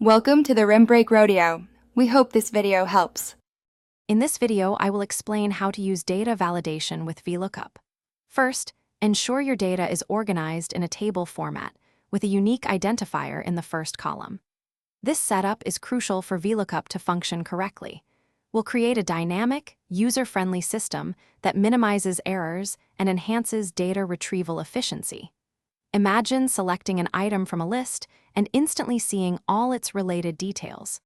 Welcome to the Rim Break Rodeo. We hope this video helps. In this video, I will explain how to use data validation with VLOOKUP. First, ensure your data is organized in a table format with a unique identifier in the first column. This setup is crucial for VLOOKUP to function correctly. We'll create a dynamic, user-friendly system that minimizes errors and enhances data retrieval efficiency. Imagine selecting an item from a list and instantly seeing all its related details.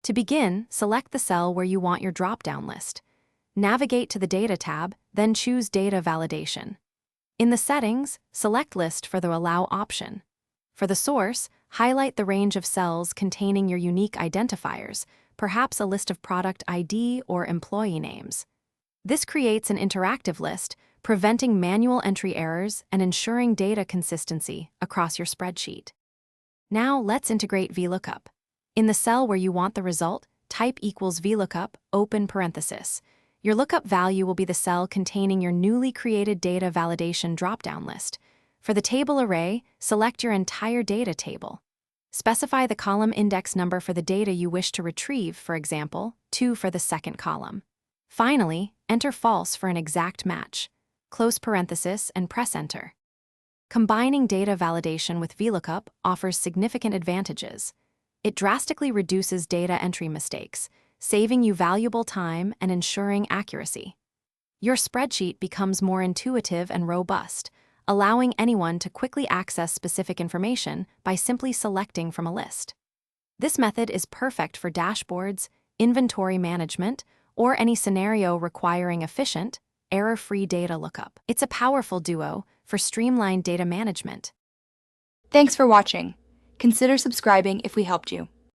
To begin, select the cell where you want your drop-down list. Navigate to the Data tab, then choose Data Validation. In the settings, select List for the Allow option. For the source, highlight the range of cells containing your unique identifiers, perhaps a list of product ID or employee names. This creates an interactive list, preventing manual entry errors and ensuring data consistency across your spreadsheet. Now let's integrate VLOOKUP. In the cell where you want the result, type equals VLOOKUP, open parenthesis. Your lookup value will be the cell containing your newly created data validation drop-down list. For the table array, select your entire data table. Specify the column index number for the data you wish to retrieve, for example, 2 for the second column. Finally, enter false for an exact match. Close parenthesis and press enter. Combining data validation with VLOOKUP offers significant advantages. It drastically reduces data entry mistakes, saving you valuable time and ensuring accuracy. Your spreadsheet becomes more intuitive and robust, allowing anyone to quickly access specific information by simply selecting from a list. This method is perfect for dashboards, inventory management, or any scenario requiring efficient, error-free data lookup. It's a powerful duo for streamlined data management. Thanks for watching. Consider subscribing if we helped you.